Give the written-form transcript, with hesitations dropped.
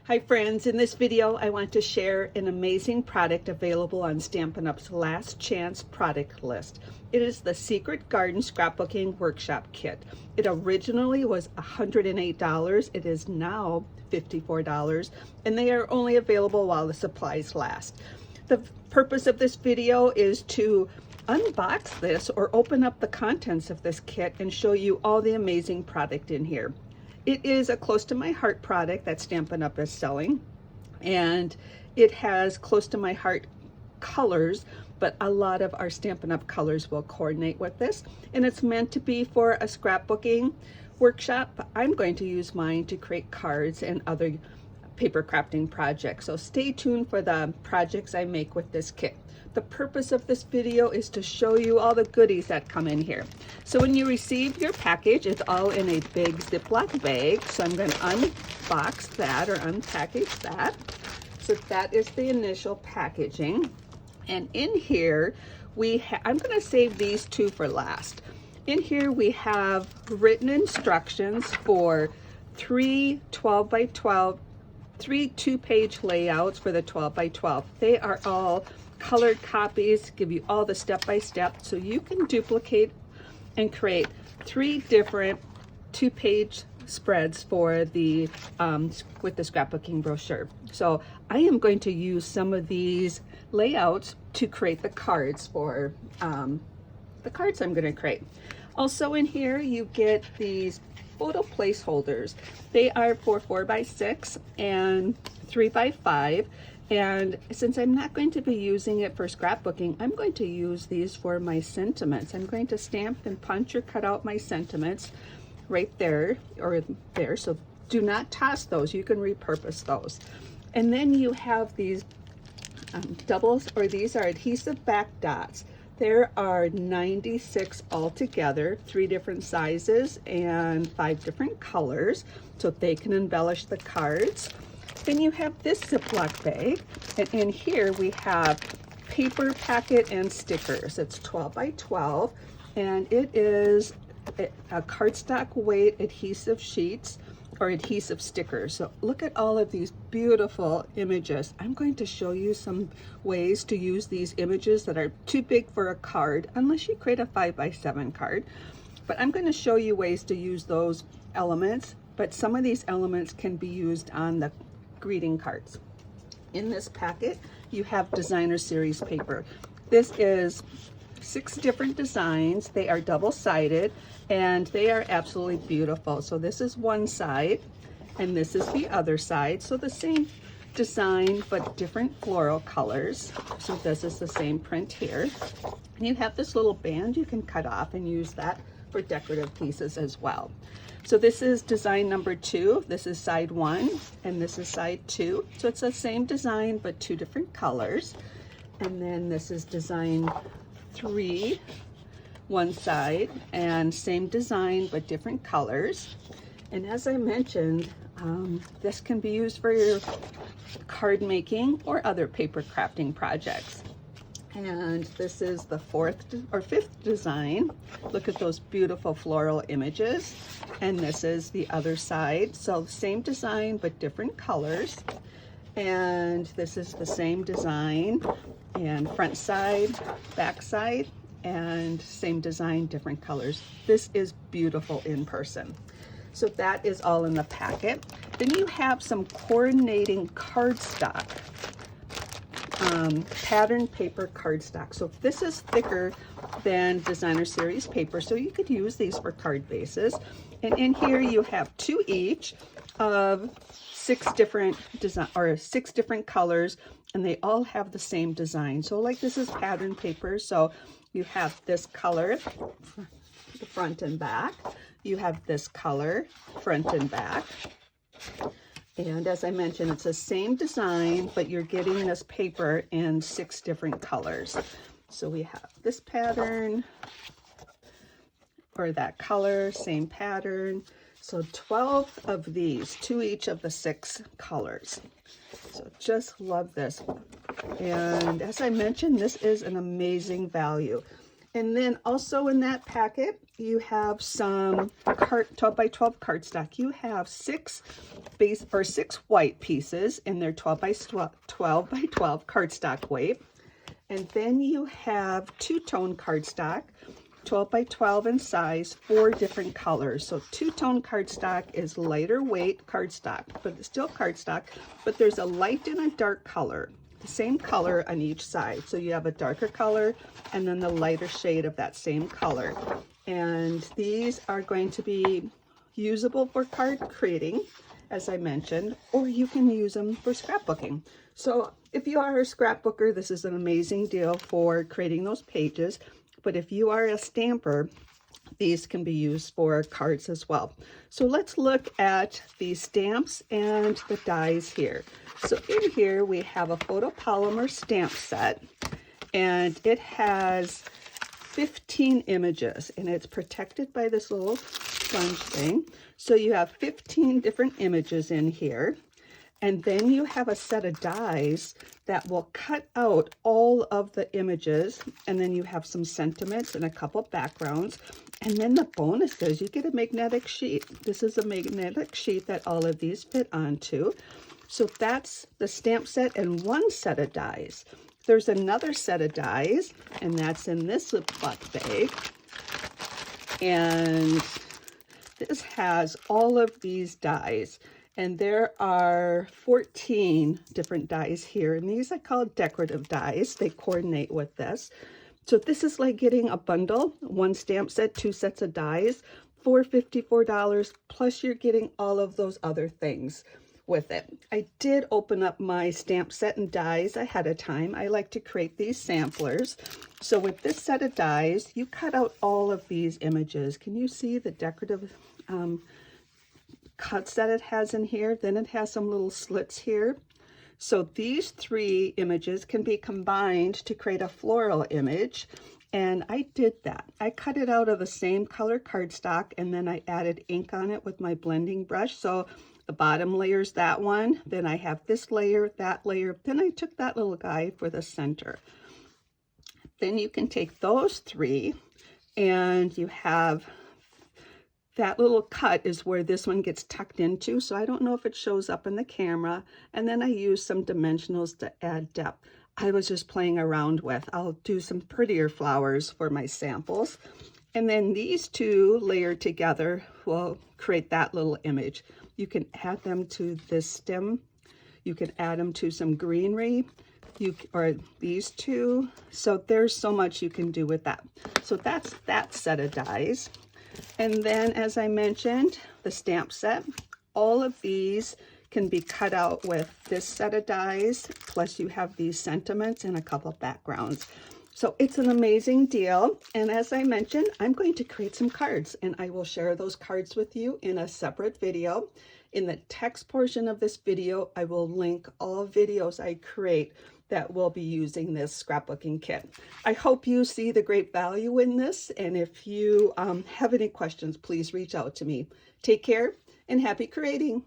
Hi friends, in this video I want to share an amazing product available on Stampin' Up's last chance product list. It is the Secret Garden Scrapbooking Workshop Kit. It originally was $108. It is now $54, and they are only available while the supplies last. The purpose of this video is to unbox this or open up the contents of this kit and show you all the amazing product in here. It is a close to my heart product that Stampin' Up is selling, and it has close to my heart colors, but a lot of our Stampin' Up colors will coordinate with this, and it's meant to be for a scrapbooking workshop. I'm going to use mine to create cards and other paper crafting projects, so stay tuned for the projects I make with this kit. The purpose of this video is to show you all the goodies that come in here. So when you receive your package, it's all in a big Ziploc bag. So I'm going to unbox that or unpackage that. So that is the initial packaging. And in here, I'm going to save these two for last. In here we have written instructions for three 2-page layouts for the 12 by 12. They are all colored copies, give you all the step-by-step, so you can duplicate and create 3 different 2-page spreads for the with the scrapbooking brochure. So I am going to use some of these layouts to create the cards for the cards I'm going to create. Also in here you get these photo placeholders. They are for 4x6 and 3x5. And since I'm not going to be using it for scrapbooking, I'm going to use these for my sentiments. I'm going to stamp and punch or cut out my sentiments right there or there. So do not toss those. You can repurpose those. And then you have these doubles, or these are adhesive-backed dots. There are 96 altogether, 3 different sizes and 5 different colors, so they can embellish the cards. Then you have this Ziploc bag, and in here we have paper packet and stickers. It's 12 by 12, and it is a cardstock weight adhesive sheets or adhesive stickers. So look at all of these beautiful images. I'm going to show you some ways to use these images that are too big for a card, unless you create a 5x7 card. But I'm going to show you ways to use those elements, but some of these elements can be used on the greeting cards. In this packet you have designer series paper. This is 6 different designs. They are double-sided and they are absolutely beautiful. So this is one side and this is the other side, so the same design but different floral colors. So this is the same print here, and you have this little band you can cut off and use that for decorative pieces as well. So this is design number 2, this is side 1, and this is side 2. So it's the same design but 2 different colors. And then this is design 3, one side, and same design but different colors. And as I mentioned, this can be used for your card making or other paper crafting projects. And this is the 4th or 5th design. Look at those beautiful floral images. And this is the other side. So same design but different colors. And this is the same design and front side, back side, and same design, different colors. This is beautiful in person. So that is all in the packet. Then you have some coordinating cardstock. Pattern paper cardstock. So this is thicker than designer series paper, so you could use these for card bases. And in here you have 2 each of 6 different design or 6 different colors, and they all have the same design. So like this is pattern paper, so you have this color, the front and back. You have this color, front and back. And as I mentioned, it's the same design, but you're getting this paper in 6 different colors. So we have this pattern, or that color, same pattern. So 12 of these, 2 each of the 6 colors. So just love this. And as I mentioned, this is an amazing value. And then also in that packet, you have some 12 by 12 cardstock. You have six white pieces, and they're 12 by 12 cardstock weight. And then you have two-tone cardstock, 12 by 12 in size, 4 different colors. So two-tone cardstock is lighter weight cardstock, but it's still cardstock, but there's a light and a dark color, the same color on each side. So you have a darker color and then the lighter shade of that same color. And these are going to be usable for card creating, as I mentioned, or you can use them for scrapbooking. So if you are a scrapbooker, this is an amazing deal for creating those pages. But if you are a stamper, these can be used for cards as well. So let's look at the stamps and the dies here. So in here we have a photopolymer stamp set, and it has 15 images, and it's protected by this little sponge thing. So you have 15 different images in here. And then you have a set of dies that will cut out all of the images, and then you have some sentiments and a couple backgrounds. And then the bonus is you get a magnetic sheet. This is a magnetic sheet that all of these fit onto. So that's the stamp set and one set of dies. There's another set of dies, and that's in this Ziploc bag. And this has all of these dies. And there are 14 different dies here. And these I call decorative dies. They coordinate with this. So this is like getting a bundle, one stamp set, 2 sets of dies for $54, plus you're getting all of those other things with it. I did open up my stamp set and dies ahead of time. I like to create these samplers. So with this set of dies, you cut out all of these images. Can you see the decorative cuts that it has in here? Then it has some little slits here. So these 3 images can be combined to create a floral image. And I did that. I cut it out of the same color cardstock, and then I added ink on it with my blending brush. So the bottom layer is that one. Then I have this layer, that layer. Then I took that little guy for the center. Then you can take those 3, and you have that little cut is where this one gets tucked into. So I don't know if it shows up in the camera. And then I use some dimensionals to add depth. I was just playing around with. I'll do some prettier flowers for my samples. And then these 2 layered together will create that little image. You can add them to this stem. You can add them to some greenery, or these 2. So there's so much you can do with that. So that's that set of dies. And then, as I mentioned, the stamp set, all of these can be cut out with this set of dies, plus you have these sentiments and a couple backgrounds. So it's an amazing deal. And as I mentioned, I'm going to create some cards, and I will share those cards with you in a separate video. In the text portion of this video, I will link all videos I create that will be using this scrapbooking kit. I hope you see the great value in this, and if you have any questions, please reach out to me. Take care and happy creating.